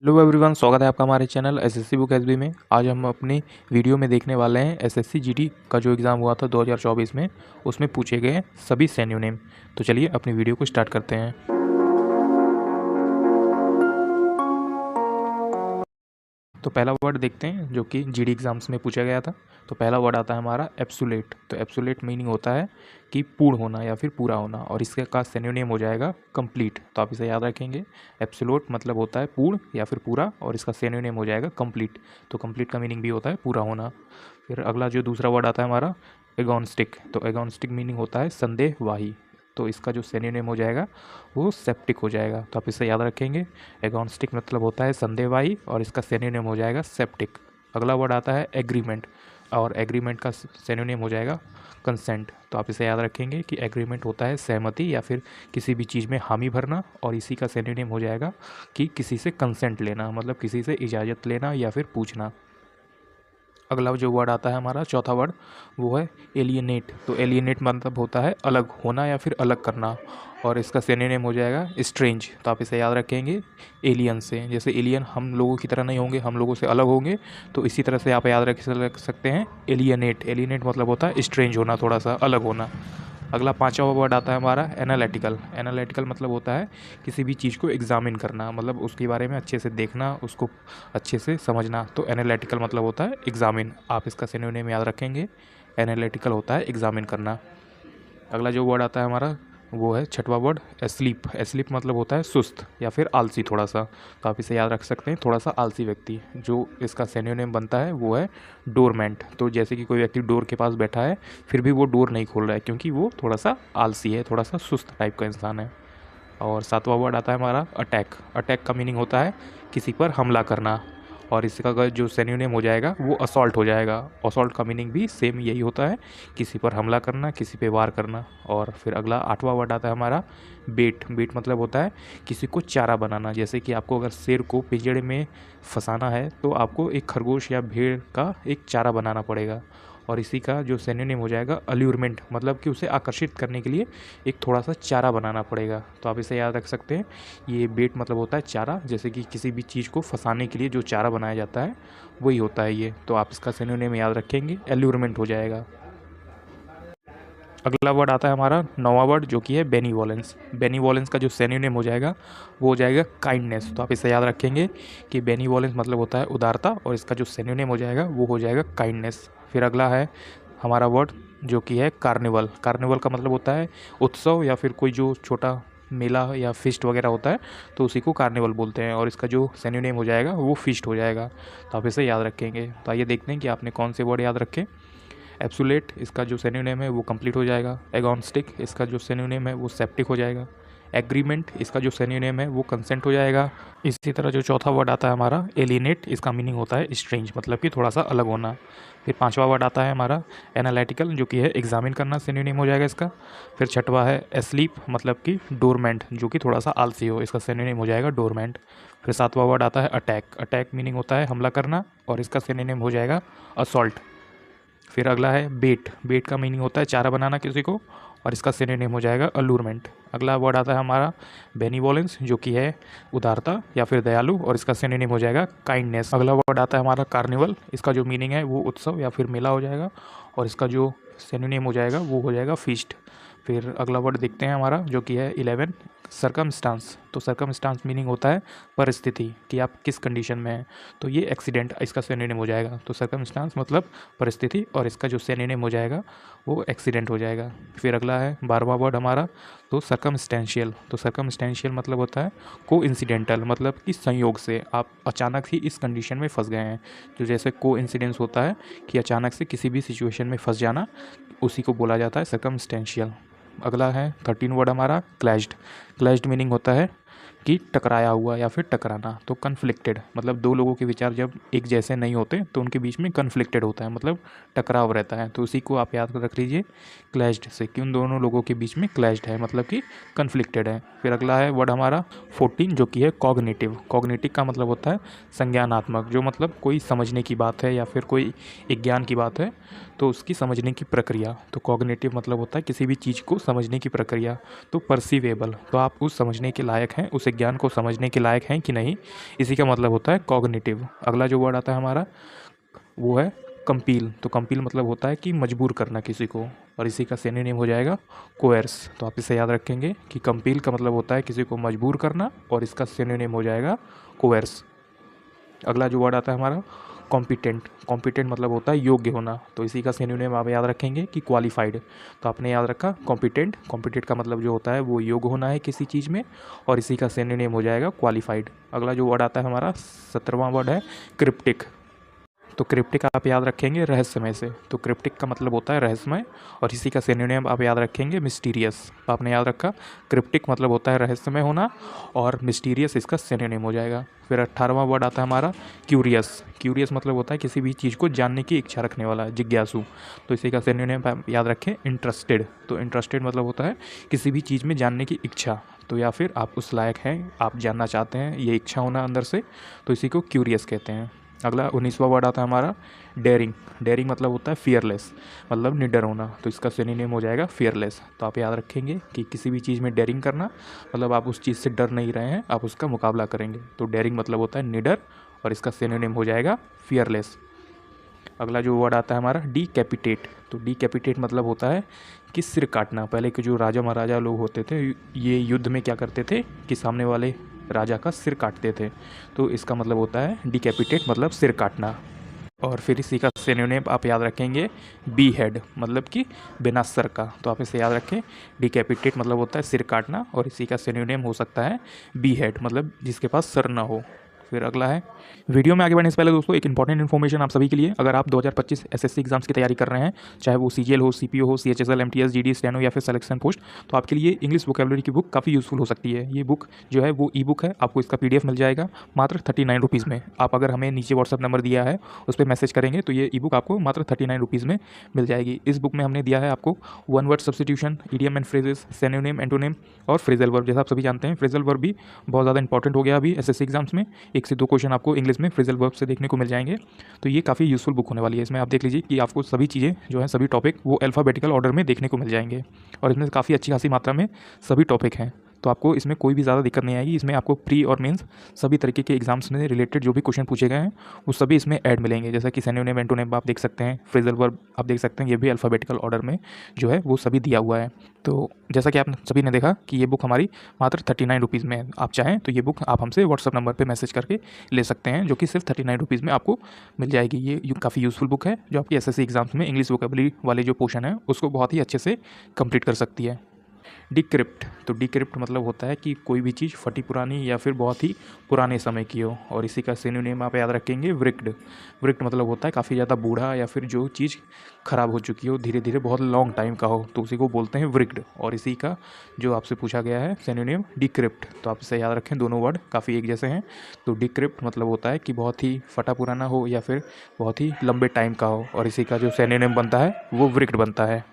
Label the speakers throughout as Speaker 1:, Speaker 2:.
Speaker 1: Hello everyone, स्वागत है आपका हमारे चैनल एसएससी बुक एसबी में। आज हम अपने वीडियो में देखने वाले हैं एसएससी जीडी का जो एग्ज़ाम हुआ था 2024 में, उसमें पूछे गए सभी सिनोनिम। तो चलिए अपनी वीडियो को स्टार्ट करते हैं। तो पहला वर्ड देखते हैं जो कि जीडी एग्ज़ाम्स में पूछा गया था। तो पहला वर्ड आता है हमारा एब्सोल्यूट। तो एब्सोल्यूट मीनिंग होता है कि पूर्ण होना या फिर पूरा होना, और इसके का सिनोनिम हो जाएगा कंप्लीट। तो आप इसे याद रखेंगे। एब्सोल्यूट मतलब होता है पूर्ण या फिर पूरा, और इसका सिनोनिम हो जाएगा कंप्लीट। तो कंप्लीट का मीनिंग भी होता है पूरा होना। फिर अगला जो दूसरा वर्ड आता है हमारा एगोनिस्टिक। तो एगोनिस्टिक मीनिंग होता है संदेहवाही। तो इसका जो सिनोनिम हो जाएगा वो सेप्टिक हो जाएगा। तो आप इसे याद रखेंगे। एगोनिस्टिक मतलब होता है संदेहवाही, और इसका सिनोनिम हो जाएगा सेप्टिक। अगला वर्ड आता है एग्रीमेंट, और एग्रीमेंट का सिनोनिम हो जाएगा कंसेंट। तो आप इसे याद रखेंगे कि एग्रीमेंट होता है सहमति या फिर किसी भी चीज़ में हामी भरना, और इसी का सिनोनिम हो जाएगा कि किसी से कंसेंट लेना, मतलब किसी से इजाज़त लेना या फिर पूछना। अगला जो वर्ड आता है हमारा चौथा वर्ड, वो है एलियनेट। तो एलियनेट मतलब होता है अलग होना या फिर अलग करना, और इसका सिनोनिम हो जाएगा स्ट्रेंज। तो आप इसे याद रखेंगे एलियन से। जैसे एलियन हम लोगों की तरह नहीं होंगे, हम लोगों से अलग होंगे, तो इसी तरह से आप याद रख सकते हैं एलियनेट। एलियनेट मतलब होता है स्ट्रेंज होना, थोड़ा सा अलग होना। अगला पांचवा वर्ड आता है हमारा एनालिटिकल। एनालिटिकल मतलब होता है किसी भी चीज़ को एग्जामिन करना, मतलब उसके बारे में अच्छे से देखना, उसको अच्छे से समझना। तो एनालिटिकल मतलब होता है एग्जामिन। आप इसका सिनोनिम याद रखेंगे। एनालिटिकल होता है एग्जामिन करना। अगला जो वर्ड आता है हमारा वो है छठवा वर्ड एस्लीप। एस्लीप मतलब होता है सुस्त या फिर आलसी थोड़ा सा। तो आप इसे याद रख सकते हैं, थोड़ा सा आलसी व्यक्ति। जो इसका सिनोनिम बनता है वो है डोरमेंट। तो जैसे कि कोई व्यक्ति डोर के पास बैठा है फिर भी वो डोर नहीं खोल रहा है, क्योंकि वो थोड़ा सा आलसी है, थोड़ा सा सुस्त टाइप का इंसान है। और सातवां वर्ड आता है हमारा अटैक। अटैक का मीनिंग होता है किसी पर हमला करना, और इसका जो सिनोनिम हो जाएगा वो असॉल्ट हो जाएगा। असॉल्ट का मीनिंग भी सेम यही होता है, किसी पर हमला करना, किसी पे वार करना। और फिर अगला आठवां वर्ड आता है हमारा बेट। बेट मतलब होता है किसी को चारा बनाना। जैसे कि आपको अगर शेर को पिंजड़े में फंसाना है तो आपको एक खरगोश या भेड़ का एक चारा बनाना पड़ेगा, और इसी का जो सिनोनिम हो जाएगा अल्यूरमेंट, मतलब कि उसे आकर्षित करने के लिए एक थोड़ा सा चारा बनाना पड़ेगा। तो आप इसे याद रख सकते हैं। ये बेट मतलब होता है चारा, जैसे कि किसी भी चीज़ को फंसाने के लिए जो चारा बनाया जाता है वही होता है ये। तो आप इसका सिनोनिम याद रखेंगे, एल्यूरमेंट हो जाएगा। अगला वर्ड आता है हमारा नौवां वर्ड, जो कि है बेनीवोलेंस। बेनीवोलेंस का जो सिनोनिम हो जाएगा वो हो जाएगा काइंडनेस। तो आप इसे याद रखेंगे कि बेनीवोलेंस मतलब होता है उदारता, और इसका जो सिनोनिम हो जाएगा वो हो जाएगा काइंडनेस। फिर अगला है हमारा वर्ड जो कि है कार्निवल। कार्निवल का मतलब होता है उत्सव या फिर कोई जो छोटा मेला या फिस्ट वगैरह होता है, तो उसी को कार्निवल बोलते हैं, और इसका जो सिनोनिम हो जाएगा वो फिस्ट हो जाएगा। तो आप इसे याद रखेंगे। तो आइए देखते हैं कि आपने कौन से वर्ड याद रखे। एब्सोल्यूट इसका जो सिनोनिम है वो कंप्लीट हो जाएगा। एगोनिस्टिक इसका जो सिनोनिम है वो सेप्टिक हो जाएगा। एग्रीमेंट इसका जो सिनोनिम है वो कंसेंट हो जाएगा। इसी तरह जो चौथा वर्ड आता है हमारा एलिनेट, इसका मीनिंग होता है स्ट्रेंज, मतलब कि थोड़ा सा अलग होना। फिर पांचवा वर्ड आता है हमारा एनालिटिकल, जो कि है एग्जामिन करना, सिनोनिम हो जाएगा इसका। फिर छठवा है एस्लीप, मतलब कि डोरमेंट, जो कि थोड़ा सा आलसी हो, इसका सिनोनिम हो जाएगा डोरमेंट। फिर सातवां वर्ड आता है अटैक। अटैक मीनिंग होता है हमला करना, और इसका सिनोनिम हो जाएगा असॉल्ट। फिर अगला है बेट। बेट का मीनिंग होता है चारा बनाना किसी को, और इसका सिनोनिम हो जाएगा अल्लूरमेंट। अगला वर्ड आता है हमारा बेनीवोलेंस, जो कि है उदारता या फिर दयालु, और इसका सिनोनिम हो जाएगा काइंडनेस। अगला वर्ड आता है हमारा कार्निवल। इसका जो मीनिंग है वो उत्सव या फिर मेला हो जाएगा, और इसका जो सिनोनिम हो जाएगा वो हो जाएगा फीस्ट। फिर अगला वर्ड देखते हैं हमारा जो कि है 11 सरकमस्टांस। तो सरकमस्टांस मीनिंग होता है परिस्थिति, कि आप किस कंडीशन में हैं। तो ये एक्सीडेंट इसका सिनोनिम हो जाएगा। तो सरकमस्टांस मतलब परिस्थिति, और इसका जो सिनोनिम हो जाएगा वो एक्सीडेंट हो जाएगा। फिर अगला है 12वां वर्ड हमारा तो सरकमस्टेंशियल। तो सरकमस्टेंशियल मतलब होता है कोइंसिडेंटल, मतलब कि संयोग से आप अचानक ही इस कंडीशन में फंस गए हैं। जो जैसे कोइंसिडेंस होता है कि अचानक से किसी भी सिचुएशन में फंस जाना, उसी को बोला जाता है सरकमस्टेंशियल। अगला है 13 वर्ड हमारा क्लैश्ड। क्लैश्ड मीनिंग होता है कि टकराया हुआ या फिर टकराना। तो कन्फ्लिक्टेड मतलब दो लोगों के विचार जब एक जैसे नहीं होते तो उनके बीच में कन्फ्लिक्टेड होता है, मतलब टकराव रहता है। तो उसी को आप याद रख लीजिए क्लैश्ड से, कि उन दोनों लोगों के बीच में क्लैश्ड है, मतलब कि कन्फ्लिक्टेड है। फिर अगला है वर्ड हमारा 14, जो कि है कॉग्निटिव। कॉग्निटिव का मतलब होता है संज्ञानात्मक, जो मतलब कोई समझने की बात है या फिर कोई एक ज्ञान की बात है तो उसकी समझने की प्रक्रिया। तो कॉग्निटिव मतलब होता है किसी भी चीज़ को समझने की प्रक्रिया। तो परसीवेबल, तो आप उस समझने के लायक हैं उस उसे ज्ञान को समझने के लायक हैं कि नहीं, इसी का मतलब होता है कॉग्निटिव। अगला जो वर्ड आता है हमारा वो है कंपील। तो कंपील मतलब होता है कि मजबूर करना किसी को, और इसी का सिनोनिम हो जाएगा कोएर्स। तो आप इसे याद रखेंगे कि कंपील का मतलब होता है किसी को मजबूर करना, और इसका सिनोनिम हो जाएगा कोएर्स। अगला जो वर्ड आता है हमारा कॉम्पिटेंट। कॉम्पिटेंट मतलब होता है योग्य होना, तो इसी का सिनोनिम आप याद रखेंगे कि क्वालिफाइड। तो आपने याद रखा कॉम्पिटेंट। कॉम्पिटेंट का मतलब जो होता है वो योग्य होना है किसी चीज़ में, और इसी का सिनोनिम हो जाएगा क्वालिफाइड। अगला जो वर्ड आता है हमारा 17वां वर्ड है क्रिप्टिक। तो क्रिप्टिक आप याद रखेंगे रहस्यमय से। तो क्रिप्टिक का मतलब होता है रहस्यमय, और इसी का सिनोनिम आप याद रखेंगे मिस्टीरियस। तो आपने याद रखा क्रिप्टिक मतलब होता है रहस्यमय होना, और मिस्टीरियस इसका सिनोनिम हो जाएगा। फिर 18वां वर्ड आता है हमारा क्यूरियस। क्यूरियस मतलब होता है किसी भी चीज़ को जानने की इच्छा रखने वाला, जिज्ञासु। तो इसी का सिनोनिम आप याद रखें इंटरेस्टेड। तो इंटरेस्टेड मतलब होता है किसी भी चीज़ में जानने की इच्छा, तो या फिर आप उस लायक हैं, आप जानना चाहते हैं, ये इच्छा होना अंदर से, तो इसी को क्यूरियस कहते हैं। अगला 19वां वर्ड आता है हमारा डेयरिंग। डेयरिंग मतलब होता है फियरलेस, मतलब निडर होना, तो इसका सिनोनिम हो जाएगा फियरलेस। तो आप याद रखेंगे कि किसी भी चीज़ में डेयरिंग करना मतलब आप उस चीज़ से डर नहीं रहे हैं, आप उसका मुकाबला करेंगे। तो डेयरिंग मतलब होता है निडर, और इसका सिनोनिम हो जाएगा फियरलेस। अगला जो वर्ड आता है हमारा डीकैपिटेट। तो डीकैपिटेट मतलब होता है कि सिर काटना। पहले के जो राजा महाराजा लोग होते थे, ये युद्ध में क्या करते थे कि सामने वाले राजा का सिर काटते थे, तो इसका मतलब होता है डीकैपिटेट मतलब सिर काटना। और फिर इसी का सिनोनिम आप याद रखेंगे बी हेड, मतलब कि बिना सर का। तो आप इसे याद रखें, डीकैपिटेट मतलब होता है सिर काटना, और इसी का सिनोनिम हो सकता है बी हेड, मतलब जिसके पास सर ना हो। फिर अगला है, वीडियो में आगे बढ़ने से पहले दोस्तों एक इंपॉर्टेंट इन्फॉर्मेशन आप सभी के लिए। अगर आप 2025 एसएससी एग्जाम्स की तैयारी कर रहे हैं, चाहे वो सीजीएल हो, सीपीओ हो, सीएचएसएल, एमटीएस, जीडी, स्टेनो या फिर सिलेक्शन पोस्ट, तो आपके लिए इंग्लिश वोकेबलरी की बुक काफ़ी यूजफुल हो सकती है। ये बुक जो है वो ई बुक है, आपको इसका PDF मिल जाएगा मात्र 39 रुपीज़ में। आप अगर हमें नीचे व्हाट्सअप नंबर दिया है उस पर मैसेज करेंगे तो ये ई बुक आपको मात्र 39 रुपीज़ में मिल जाएगी। इस बुक में हमने दिया है आपको one word substitution, idiom and phrases, synonym, antonym और फ्रेजल वर्ब। जैसा आप सभी जानते हैं फ्रेजल वर्ब भी बहुत ज़्यादा इंपॉर्टेंट हो गया अभी एसएससी एग्जाम्स में। 1 से 2 क्वेश्चन आपको इंग्लिश में फ्रेजल वर्ब से देखने को मिल जाएंगे, तो ये काफ़ी यूजफुल बुक होने वाली है। इसमें आप देख लीजिए कि आपको सभी चीज़ें जो हैं, सभी टॉपिक वो अल्फ़ाबेटिकल ऑर्डर में देखने को मिल जाएंगे, और इसमें काफ़ी अच्छी खासी मात्रा में सभी टॉपिक हैं, तो आपको इसमें कोई भी ज़्यादा दिक्कत नहीं आएगी। इसमें आपको प्री और मेंस सभी तरीके के एग्जाम्स में रिलेटेड जो भी क्वेश्चन पूछे गए हैं वो सभी इसमें ऐड मिलेंगे। जैसा कि सिनोनिम, एंटोनिम आप देख सकते हैं, फ्रेजल वर्ब आप देख सकते हैं, ये भी अल्फ़ाबेटिकल ऑर्डर में जो है वो सभी दिया हुआ है। तो जैसा कि आप सभी ने देखा कि ये बुक हमारी मात्र 39 रुपीज़ में है। आप चाहें तो ये बुक आप हमसे व्हाट्सअप नंबर पर मैसेज करके ले सकते हैं, जो कि सिर्फ 39 रुपीज़ में आपको मिल जाएगी। ये काफ़ी यूजफुल बुक है जो आपकी एसएससी एग्जाम्स में इंग्लिश वोकेबलरी वाले जो पोर्शन है उसको बहुत ही अच्छे से कंप्लीट कर सकती है। डिक्रिप्ट। तो डिक्रिप्ट मतलब होता है कि कोई भी चीज़ फटी पुरानी या फिर बहुत ही पुराने समय की हो, और इसी का सिनोनिम आप याद रखेंगे व्रिक्ड। व्रिक्ड मतलब होता है काफ़ी ज़्यादा बूढ़ा या फिर जो चीज़ ख़राब हो चुकी हो, धीरे धीरे बहुत लॉन्ग टाइम का हो, तो उसी को बोलते हैं व्रिक्ड। और इसी का जो आपसे पूछा गया है सिनोनिम डिक्रिप्ट, तो आप इसे याद रखें, दोनों वर्ड काफ़ी एक जैसे हैं। तो डिक्रिप्ट मतलब होता है कि बहुत ही फटा पुराना हो या फिर बहुत ही लंबे टाइम का हो, और इसी का जो सिनोनिम बनता है वो व्रिक्ड बनता है।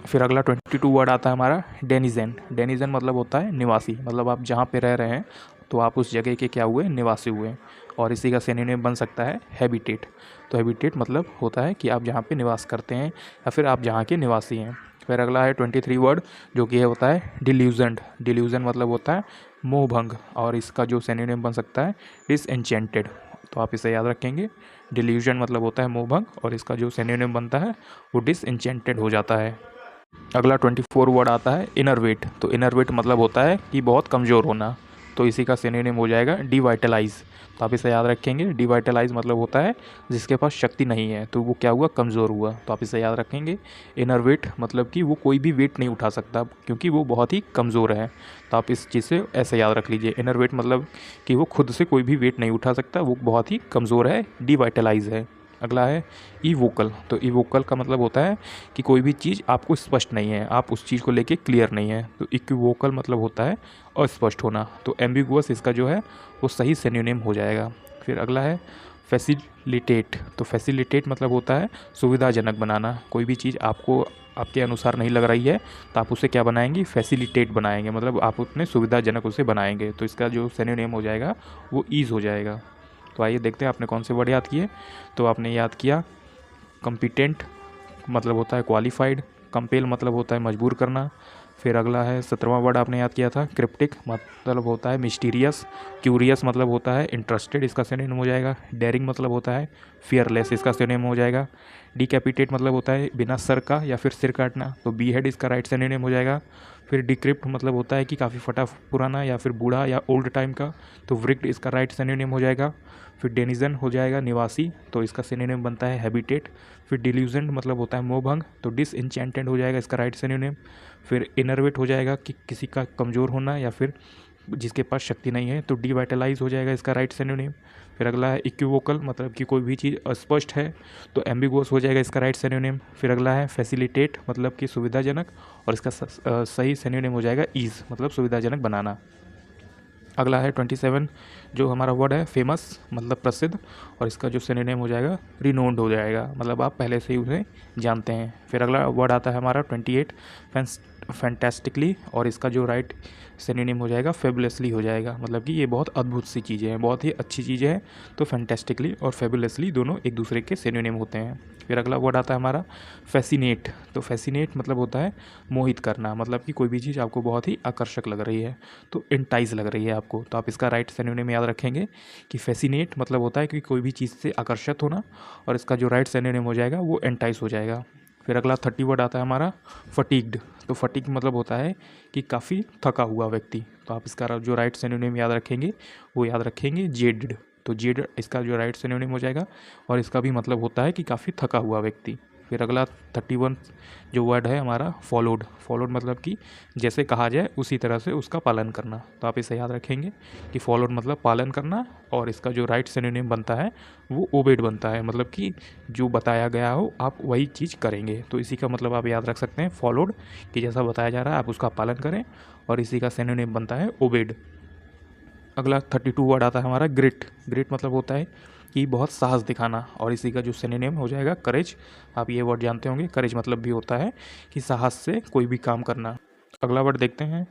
Speaker 1: फिर अगला 22 वर्ड आता है हमारा डेनिजन। डेनिजन मतलब होता है निवासी, मतलब आप जहाँ पे रह रहे हैं तो आप उस जगह के क्या हुए, निवासी हुए, और इसी का सिनोनिम बन सकता है हैबिटेट। तो हैबिटेट मतलब होता है कि आप जहाँ पे निवास करते हैं या फिर आप जहाँ के निवासी हैं। फिर अगला है 23 वर्ड जो कि होता है डिल्यूजन्ड। डिल्यूजन मतलब होता है मोहभंग, और इसका जो सिनोनिम बन सकता है डिसएन्चेंटेड। तो आप इसे याद रखेंगे, डिल्यूजन मतलब होता है मोहभंग, और इसका जो सिनोनिम बनता है वो डिसएन्चेंटेड हो जाता है। अगला 24 वर्ड आता है इनर वेट। तो इनर वेट मतलब होता है कि बहुत कमज़ोर होना, तो इसी का सिनोनिम हो जाएगा डिवाइटलाइज। तो आप इसे याद रखेंगे, डिवाइटलाइज मतलब होता है जिसके पास शक्ति नहीं है, तो वो क्या हुआ, कमज़ोर हुआ। तो आप इसे याद रखेंगे, इनर वेट मतलब कि वो कोई भी वेट नहीं उठा सकता क्योंकि वो बहुत ही कमज़ोर है। तो आप इस चीज़ से ऐसे याद रख लीजिए, इनर वेट मतलब कि वो खुद से कोई भी वेट नहीं उठा सकता, वो बहुत ही कमज़ोर है, डिवाइटलाइज है। अगला है ई वोकल। तो ई वोकल का मतलब होता है कि कोई भी चीज़ आपको स्पष्ट नहीं है, आप उस चीज़ को लेके क्लियर नहीं है। तो इक्विवोकल मतलब होता है अस्पष्ट होना, तो एम्बिगुअस इसका जो है वो सही सिनोनिम हो जाएगा। फिर अगला है फैसिलिटेट। तो फैसिलिटेट मतलब होता है सुविधाजनक बनाना, कोई भी चीज़ आपको आपके अनुसार नहीं लग रही है तो आप उसे क्या बनाएंगे, फैसिलिटेट बनाएंगे, मतलब आप अपने सुविधाजनक उसे बनाएंगे। तो इसका जो सिनोनिम हो जाएगा वो ईज़ हो जाएगा। तो आइए देखते हैं आपने कौन से वर्ड याद किए। तो आपने याद किया कॉम्पिटेंट मतलब होता है क्वालिफाइड, कंपेल मतलब होता है मजबूर करना, फिर अगला है 17वां वर्ड आपने याद किया था क्रिप्टिक, मतलब होता है मिस्टीरियस। क्यूरियस मतलब होता है इंटरेस्टेड, इसका सिनोनिम हो जाएगा। डेयरिंग मतलब होता है फियरलेस, इसका सिनोनिम हो जाएगा। डिकैपिटेट मतलब होता है बिना सर का या फिर सिर काटना, तो बी हेड इसका राइट सिनोनिम हो जाएगा। फिर डिक्रिप्ट मतलब होता है कि काफ़ी फटा पुराना या फिर बूढ़ा या ओल्ड टाइम का, तो व्रिक्ड इसका राइट सिनोनिम हो जाएगा। फिर डेनिजन हो जाएगा निवासी, तो इसका सिनोनिम बनता है हैबिटेट। फिर डिल्यूजन मतलब होता है मोहभंग, तो डिसइंचेंटेड हो जाएगा इसका राइट सिनोनिम। फिर इनर्वेट हो जाएगा कि किसी का कमज़ोर होना या फिर जिसके पास शक्ति नहीं है, तो डिवाइटलाइज हो जाएगा इसका राइट सिनोनिम। फिर अगला है इक्विवोकल, मतलब कि कोई भी चीज़ अस्पष्ट है, तो एम्बिगुअस हो जाएगा इसका राइट सिनोनिम। फिर अगला है फैसिलिटेट, मतलब कि सुविधाजनक, और इसका सही सिनोनिम हो जाएगा ईज़, मतलब सुविधाजनक बनाना। अगला है 27 जो हमारा वर्ड है फेमस, मतलब प्रसिद्ध, और इसका जो सिनोनिम हो जाएगा रिनोन्ड हो जाएगा, मतलब आप पहले से ही उसे जानते हैं। फिर अगला वर्ड आता है हमारा 28 फैंटास्टिकली, और इसका जो राइट सिनोनिम हो जाएगा फेबुलसली हो जाएगा, मतलब कि ये बहुत अद्भुत सी चीज़ें हैं, बहुत ही अच्छी चीज़ें हैं। तो फैंटास्टिकली और फेबुलसली दोनों एक दूसरे के सिनोनिम होते हैं। फिर अगला वर्ड आता है हमारा फैसिनेट, तो फैसिनेट मतलब होता है मोहित करना, मतलब कि कोई भी चीज़ आपको बहुत ही आकर्षक लग रही है, तो इंटाइज लग रही है आपको, तो आप इसका राइट सिनोनिम याद रखेंगे कि फैसिनेट मतलब होता है कि कोई भी चीज़ से आकर्षित होना, और इसका जो राइट सिनोनिम हो जाएगा वो एंटाइज हो जाएगा। फिर अगला 30 वर्ड आता है हमारा फटीग्ड, तो फटीग मतलब होता है कि काफ़ी थका हुआ व्यक्ति, तो आप इसका जो राइट सिनोनिम याद रखेंगे वो याद रखेंगे जेडेड, तो जेड इसका जो राइट सिनोनिम हो जाएगा, और इसका भी मतलब होता है कि काफ़ी थका हुआ व्यक्ति। फिर अगला 31 जो वर्ड है हमारा फॉलोड, फॉलोड मतलब कि जैसे कहा जाए उसी तरह से उसका पालन करना, तो आप इसे याद रखेंगे कि फॉलोड मतलब पालन करना, और इसका जो राइट सिनोनिम बनता है वो ओबेड बनता है, मतलब कि जो बताया गया हो आप वही चीज़ करेंगे, तो इसी का मतलब आप याद रख सकते हैं फॉलोड, कि जैसा बताया जा रहा है आप उसका पालन करें, और इसी का सिनोनिम बनता है ओबेड। अगला 32 वर्ड आता है हमारा ग्रिट, ग्रिट मतलब होता है कि बहुत साहस दिखाना, और इसी का जो सिनोनिम हो जाएगा करेज, आप ये वर्ड जानते होंगे, करेज मतलब भी होता है कि साहस से कोई भी काम करना। अगला वर्ड देखते हैं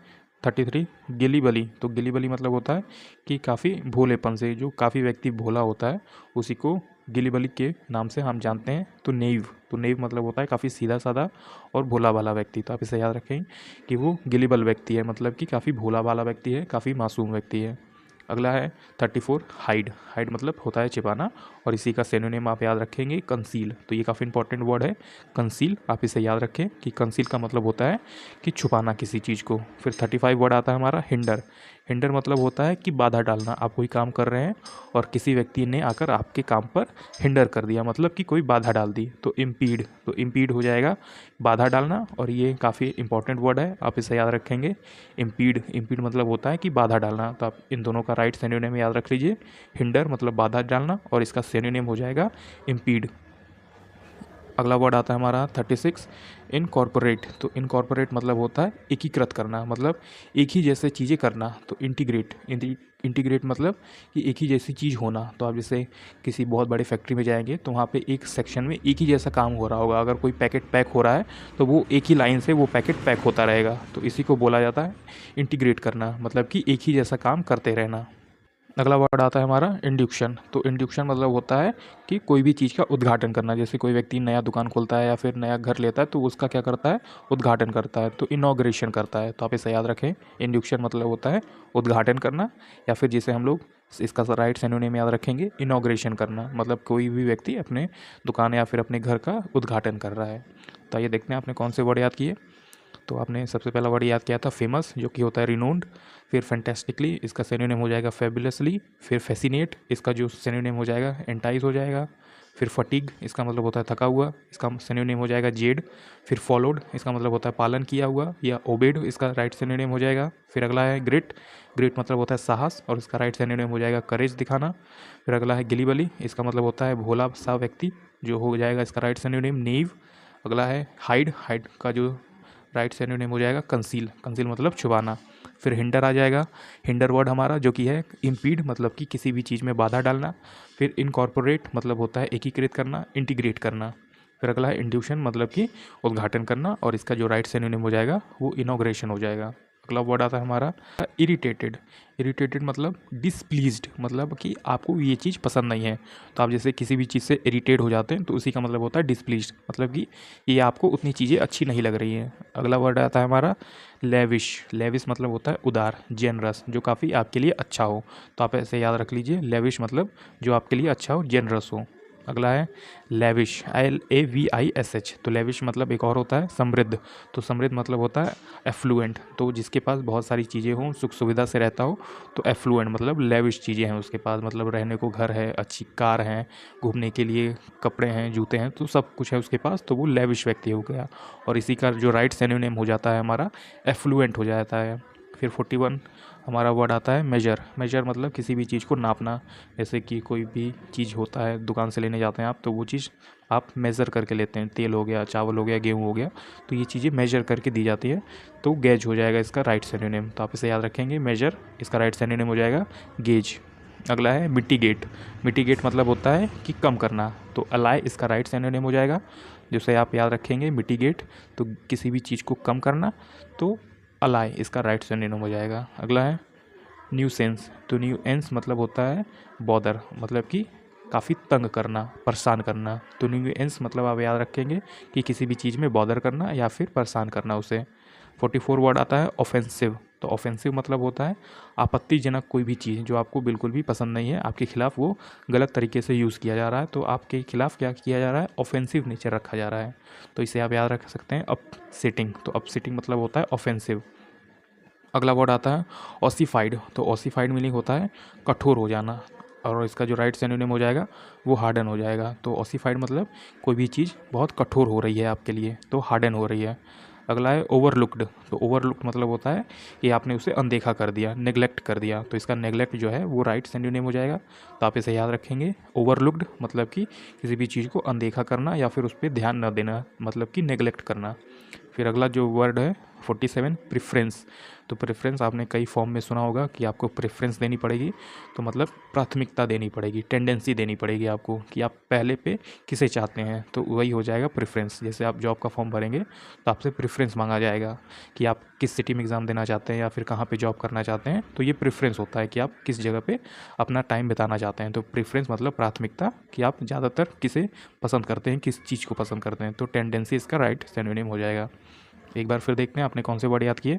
Speaker 1: 33 गिली बली, तो गिली बली मतलब होता है कि काफ़ी भोलेपन से, जो काफ़ी व्यक्ति भोला होता है उसी को गिली बली के नाम से हम जानते हैं। तो नेव, तो नेव मतलब होता है काफ़ी सीधा साधा और भोला वाला व्यक्ति, तो आप इसे याद रखें कि वो गिलीबल व्यक्ति है, मतलब कि काफ़ी भोला वाला व्यक्ति है, काफ़ी मासूम व्यक्ति है। अगला है 34 हाइड, हाइड मतलब होता है छिपाना, और इसी का सिनोनिम आप याद रखेंगे कंसील, तो ये काफ़ी इंपॉर्टेंट वर्ड है कंसील, आप इसे याद रखें कि कंसील का मतलब होता है कि छुपाना किसी चीज़ को। फिर 35 वर्ड आता है हमारा हिंडर, हिंडर मतलब होता है कि बाधा डालना, आप कोई काम कर रहे हैं और किसी व्यक्ति ने आकर आपके काम पर हिंडर कर दिया, मतलब कि कोई बाधा डाल दी, तो इम्पीड, तो इम्पीड हो जाएगा बाधा डालना, और ये काफ़ी इंपॉर्टेंट वर्ड है, आप इसे याद रखेंगे इम्पीड, इम्पीड मतलब होता है कि बाधा डालना, तो आप इन दोनों का राइट सिनोनिम याद रख लीजिए, हिंडर मतलब बाधा डालना, और इसका सिनोनिम हो जाएगा इम्पीड। अगला वर्ड आता है हमारा 36 इनकॉर्पोरेट, तो इनकॉर्पोरेट मतलब होता है एकीकृत करना, मतलब एक ही जैसे चीज़ें करना, तो इंटीग्रेट, इंटीग्रेट मतलब कि एक ही जैसी चीज़ होना, तो आप जैसे किसी बहुत बड़े फैक्ट्री में जाएंगे तो वहाँ पे एक सेक्शन में एक ही जैसा काम हो रहा होगा, अगर कोई पैकेट पैक हो रहा है तो वो एक ही लाइन से वो पैकेट पैक होता रहेगा, तो इसी को बोला जाता है इंटीग्रेट करना, मतलब कि एक ही जैसा काम करते रहना। अगला वर्ड आता है हमारा इंड्यूक्शन, तो इंड्यूक्शन मतलब होता है कि कोई भी चीज़ का उद्घाटन करना, जैसे कोई व्यक्ति नया दुकान खोलता है या फिर नया घर लेता है तो उसका क्या करता है उद्घाटन करता है, तो इनॉग्रेशन करता है, तो आप इसे याद रखें इंड्यूक्शन मतलब होता है उद्घाटन करना, या फिर जिसे हम लोग इसका राइट सिनोनिम याद रखेंगे इनॉग्रेशन करना, मतलब कोई भी व्यक्ति अपने दुकान या फिर अपने घर का उद्घाटन कर रहा है। तो आइए देखते हैं आपने कौन से वर्ड याद किए। तो आपने सबसे पहला वर्ड याद किया था फेमस, जो कि होता है रिनोन्ड। फिर फैंटास्टिकली, इसका सिनोनिम हो जाएगा फेबुलसली। फिर फैसिनेट, इसका जो सिनोनिम हो जाएगा एंटाइज हो जाएगा। फिर फटीग, इसका मतलब होता है थका हुआ, इसका सिनोनिम हो जाएगा जेड। फिर फॉलोड, इसका मतलब होता है पालन किया हुआ या ओबेड, इसका राइट सिनोनिम हो जाएगा। फिर अगला है ग्रिट, ग्रिट मतलब होता है साहस, और इसका राइट सिनोनिम हो जाएगा करेज दिखाना। फिर अगला है गिलीबली, इसका मतलब होता है भोला सा व्यक्ति, जो हो जाएगा इसका राइट सिनोनिम नेव। अगला है हाइड, हाइड का जो राइट सिनोनिम हो जाएगा कंसील, कंसील मतलब छुपाना। फिर हिंडर आ जाएगा, हिंडर वर्ड हमारा जो कि है इम्पीड, मतलब कि किसी भी चीज़ में बाधा डालना। फिर इनकॉर्पोरेट मतलब होता है एकीकृत करना, इंटीग्रेट करना। फिर अगला है इंड्यूशन, मतलब कि उद्घाटन करना, और इसका जो राइट सिनोनिम हो जाएगा वो इनॉग्रेशन हो जाएगा। अगला वर्ड आता है हमारा इरिटेटेड। इरिटेटेड मतलब डिसप्लीज्ड, मतलब कि आपको ये चीज़ पसंद नहीं है। तो आप जैसे किसी भी चीज़ से इरिटेट हो जाते हैं तो उसी का मतलब होता है डिसप्लीज्ड, मतलब कि ये आपको उतनी चीज़ें अच्छी नहीं लग रही हैं। अगला वर्ड आता है हमारा लेविश। लेविश मतलब होता है उदार, जेनरस, जो काफ़ी आपके लिए अच्छा हो। तो आप ऐसे याद रख लीजिए, लेविश मतलब जो आपके लिए अच्छा हो, जेनरस हो। अगला है लेविश, LAVISH। तो लेविश मतलब एक और होता है समृद्ध। तो समृद्ध मतलब होता है एफ्लुएंट, तो जिसके पास बहुत सारी चीज़ें हों, सुख सुविधा से रहता हो, तो एफ्लुएंट मतलब लेविश चीज़ें हैं उसके पास, मतलब रहने को घर है, अच्छी कार है, घूमने के लिए कपड़े हैं, जूते हैं, तो सब कुछ है उसके पास, तो वो लेविश व्यक्ति हो गया। और इसी का जो राइट सिनोनिम हो जाता है हमारा एफ्लुएंट हो जाता है। फिर 41 हमारा वर्ड आता है मेजर। मेजर मतलब किसी भी चीज़ को नापना, जैसे कि कोई भी चीज़ होता है, दुकान से लेने जाते हैं आप, तो वो चीज़ आप मेज़र करके लेते हैं, तेल हो गया, चावल हो गया, गेहूँ हो गया, तो ये चीज़ें मेजर करके दी जाती है, तो गेज हो जाएगा इसका राइट सिनोनिम। तो आप इसे याद रखेंगे, मेजर, इसका राइट सिनोनिम हो जाएगा गेज। अगला है मिटिगेट। मिटिगेट मतलब होता है कि कम करना, तो अलाय इसका राइट सिनोनिम हो जाएगा, जिसे आप याद रखेंगे मिटिगेट, तो किसी भी चीज़ को कम करना, तो अलाय इसका राइट सिनोनिम हो जाएगा। अगला है न्यूसेंस। तो न्यूएंस मतलब होता है बॉदर, मतलब कि काफ़ी तंग करना, परेशान करना। तो न्यूएंस मतलब आप याद रखेंगे कि किसी भी चीज़ में बॉदर करना या फिर परेशान करना उसे। 44 वर्ड आता है ऑफेंसिव। तो ऑफेंसिव मतलब होता है आपत्तिजनक कोई भी चीज़ जो आपको बिल्कुल भी पसंद नहीं है, आपके खिलाफ वो गलत तरीके से यूज़ किया जा रहा है, तो आपके खिलाफ क्या किया जा रहा है, ऑफेंसिव नेचर रखा जा रहा है। तो इसे आप याद रख सकते हैं अपसेटिंग। तो अपसेटिंग मतलब होता है ऑफेंसिव। अगला वर्ड आता है ऑसिफाइड। तो ऑसिफाइड मीनिंग होता है कठोर हो जाना, और इसका जो राइट सिनोनिम हो जाएगा वो हार्डन हो जाएगा। तो ऑसिफाइड मतलब कोई भी चीज़ बहुत कठोर हो रही है आपके लिए, तो हार्डन हो रही है। अगला है ओवरलुक्ड। तो ओवरलुक्ड मतलब होता है कि आपने उसे अनदेखा कर दिया, नेग्लेक्ट कर दिया, तो इसका नेग्लेक्ट जो है वो राइट सिनोनिम हो जाएगा। तो आप इसे याद रखेंगे, ओवरलुक्ड मतलब कि किसी भी चीज़ को अनदेखा करना या फिर उस पर ध्यान न देना, मतलब कि नेग्लेक्ट करना। फिर अगला जो वर्ड है 47 प्रेफरेंस। तो प्रेफरेंस आपने कई फॉर्म में सुना होगा कि आपको प्रेफरेंस देनी पड़ेगी, तो मतलब प्राथमिकता देनी पड़ेगी, टेंडेंसी देनी पड़ेगी आपको कि आप पहले पे किसे चाहते हैं, तो वही हो जाएगा प्रेफरेंस। जैसे आप जॉब का फॉर्म भरेंगे तो आपसे प्रेफरेंस मांगा जाएगा कि आप किस सिटी में एग्ज़ाम देना चाहते हैं या फिर कहाँ पे जॉब करना चाहते हैं, तो ये प्रेफरेंस होता है कि आप किस जगह पे अपना टाइम बिताना चाहते हैं। तो प्रेफरेंस मतलब प्राथमिकता, कि आप ज़्यादातर किसे पसंद करते हैं, किस चीज़ को पसंद करते हैं, तो टेंडेंसी इसका राइट सिनोनिम हो जाएगा। एक बार फिर देखते हैं आपने कौन से वर्ड याद किए।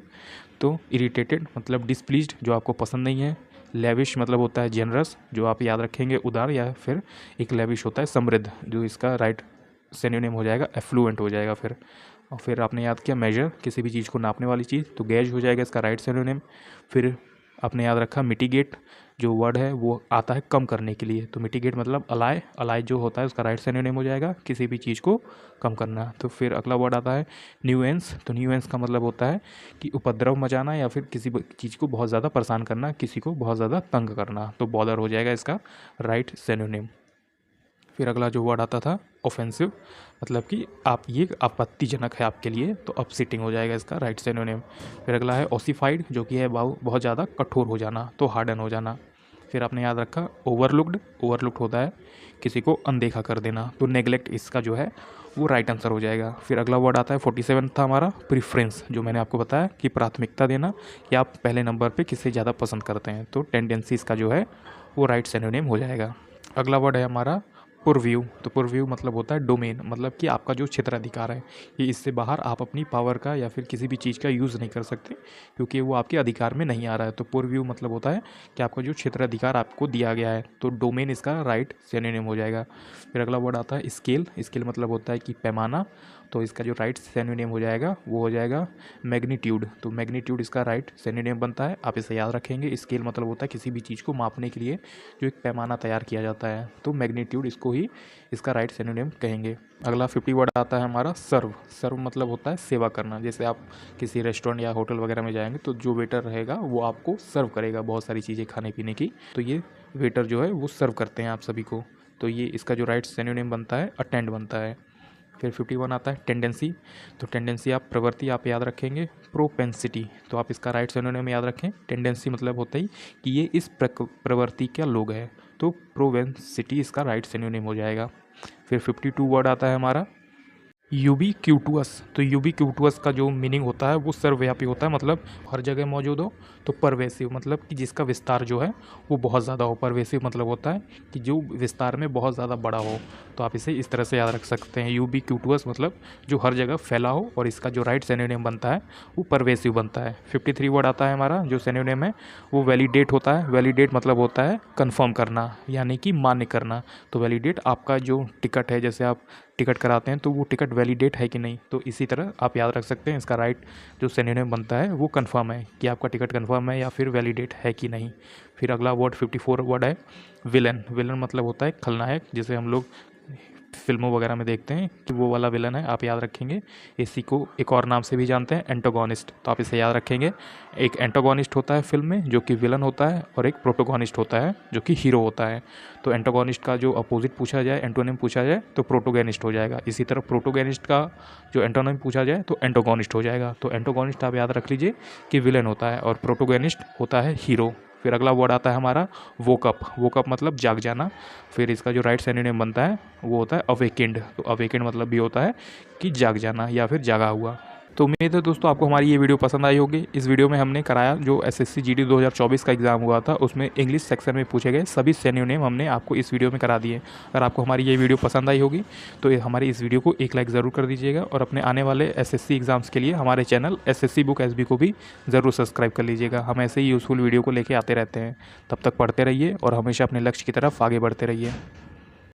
Speaker 1: तो इरिटेटेड मतलब डिसप्लीज्ड, जो आपको पसंद नहीं है। लेविश मतलब होता है जेनरस, जो आप याद रखेंगे उदार, या फिर एक लेविश होता है समृद्ध, जो इसका राइट सिनोनिम हो जाएगा एफ्लुएंट हो जाएगा। फिर और फिर आपने याद किया मेजर, किसी भी चीज़ को नापने वाली चीज़, तो गेज हो जाएगा इसका राइट सिनोनिम। फिर आपने याद रखा मिटिगेट, जो वर्ड है वो आता है कम करने के लिए, तो मिटिगेट मतलब अलाय, अलाय जो होता है उसका राइट सिनोनिम हो जाएगा किसी भी चीज़ को कम करना। तो फिर अगला वर्ड आता है न्यूएंस। तो न्यूएंस का मतलब होता है कि उपद्रव मचाना या फिर किसी चीज़ को बहुत ज़्यादा परेशान करना, किसी को बहुत ज़्यादा तंग करना, तो बॉदर हो जाएगा इसका राइट सिनोनिम। फिर अगला जो वर्ड आता था ऑफेंसिव, मतलब कि आप ये आपत्तिजनक है आपके लिए, तो अपसेटिंग हो जाएगा इसका राइट सिनोनिम। फिर अगला है ऑसिफाइड, जो कि है बहुत ज़्यादा कठोर हो जाना, तो हार्डन हो जाना। फिर आपने याद रखा ओवरलुक्ड। ओवरलुक्ड होता है किसी को अनदेखा कर देना, तो नेग्लेक्ट इसका जो है वो राइट आंसर हो जाएगा। फिर अगला वर्ड आता है 47 था हमारा प्रीफ्रेंस, जो मैंने आपको बताया कि प्राथमिकता देना, कि आप पहले नंबर पे किसे ज़्यादा पसंद करते हैं, तो टेंडेंसी इसका जो है वो राइट सिनोनिम हो जाएगा। अगला वर्ड है हमारा पुरव्यू। तो पुरव्यू मतलब होता है डोमेन, मतलब कि आपका जो क्षेत्राधिकार है, कि इससे बाहर आप अपनी पावर का या फिर किसी भी चीज़ का यूज़ नहीं कर सकते, क्योंकि वो आपके अधिकार में नहीं आ रहा है। तो पुरव्यू मतलब होता है कि आपका जो क्षेत्राधिकार आपको दिया गया है, तो डोमेन इसका राइट सिनोनिम हो जाएगा। फिर अगला वर्ड आता है स्केल। स्केल मतलब होता है कि पैमाना, तो इसका जो राइट सिनोनिम हो जाएगा वो हो जाएगा मैग्नीट्यूड। तो मैग्नीट्यूड इसका राइट सिनोनिम बनता है, आप इसे याद रखेंगे। स्केल मतलब होता है किसी भी चीज़ को मापने के लिए जो एक पैमाना तैयार किया जाता है, तो मैग्नीट्यूड इसको ही इसका राइट सिनोनिम कहेंगे। अगला 50 वर्ड आता है हमारा सर्व। सर्व मतलब होता है सेवा करना। जैसे आप किसी रेस्टोरेंट या होटल वगैरह में जाएंगे तो जो वेटर रहेगा वो आपको सर्व करेगा बहुत सारी चीज़ें खाने पीने की, तो ये वेटर जो है वो सर्व करते हैं आप सभी को, तो ये इसका जो राइट सिनोनिम बनता है अटेंड बनता है। फिर 51 आता है टेंडेंसी। तो टेंडेंसी आप प्रवृत्ति आप याद रखेंगे। प्रोपेंसिटी, तो आप इसका राइट सिनोनिम याद रखें। टेंडेंसी मतलब होता ही कि ये इस प्रवृत्ति का लोग है, तो प्रोवेंसिटी इसका राइट सिनोनिम हो जाएगा। फिर 52 वर्ड आता है हमारा यूबीक्यूटस। तो यूबीक्यूटस का जो मीनिंग होता है वो सर्वव्यापी होता है, मतलब हर जगह मौजूद हो। तो परवेसिव मतलब कि जिसका विस्तार जो है वो बहुत ज़्यादा हो। परवेसिव मतलब होता है कि जो विस्तार में बहुत ज़्यादा बड़ा हो। तो आप इसे इस तरह से याद रख सकते हैं, यूबीक्यूटस मतलब जो हर जगह फैला हो, और इसका जो राइट सिनोनिम बनता है वो परवेसिव बनता है। 53 वर्ड आता है हमारा जो सिनोनिम है वो वैलिडेट होता है। वैलिडेट मतलब होता है कन्फर्म करना, यानी कि मान्य करना। तो वैलिडेट आपका जो टिकट है, जैसे आप टिकट कराते हैं तो वो टिकट वैलिडेट है कि नहीं, तो इसी तरह आप याद रख सकते हैं इसका राइट जो सिनोनिम बनता है वो कंफर्म है, कि आपका टिकट कंफर्म है या फिर वैलिडेट है कि नहीं। फिर अगला वर्ड 54 वर्ड है विलन। विलन मतलब होता है खलनायक, जिसे हम लोग फिल्मों वगैरह में देखते हैं कि वो वाला विलन है, आप याद रखेंगे। इसी को एक और नाम से भी जानते हैं, एंटागोनिस्ट। तो आप इसे याद रखेंगे। एक एंटागोनिस्ट होता है फिल्म में जो कि विलन होता है, और एक प्रोटोगोनिस्ट होता है जो कि हीरो होता है। तो एंटागोनिस्ट का जो अपोजिट पूछा जाए, एंटोनिम पूछा जाए, तो प्रोटोगोनिस्ट हो जाएगा। इसी तरह प्रोटोगोनिस्ट का जो एंटोनिम पूछा जाए तो एंटागोनिस्ट हो जाएगा। तो एंटागोनिस्ट आप याद रख लीजिए कि विलन होता है, और प्रोटोगोनिस्ट होता है हीरो। फिर अगला वर्ड आता है हमारा वोकअप। वोकअप मतलब जाग जाना। फिर इसका जो राइट सिनोनिम बनता है वो होता है अवेकेंड। तो अवेकेंड मतलब भी होता है कि जाग जाना या फिर जागा हुआ। तो उम्मीद है दोस्तों आपको हमारी ये वीडियो पसंद आई होगी। इस वीडियो में हमने कराया जो एसएससी जीडी 2024 का एग्ज़ाम हुआ था, उसमें इंग्लिश सेक्शन में पूछे गए सभी सिनोनिम हमने आपको इस वीडियो में करा दिए। अगर आपको हमारी ये वीडियो पसंद आई होगी तो हमारी इस वीडियो को एक लाइक ज़रूर कर दीजिएगा, और अपने आने वाले एसएससी एग्ज़ाम्स के लिए हमारे चैनल एसएससी बुक एसबी को भी ज़रूर सब्सक्राइब कर लीजिएगा। हम ऐसे ही यूज़फुल वीडियो को लेके आते रहते हैं। तब तक पढ़ते रहिए और हमेशा अपने लक्ष्य की तरफ आगे बढ़ते रहिए।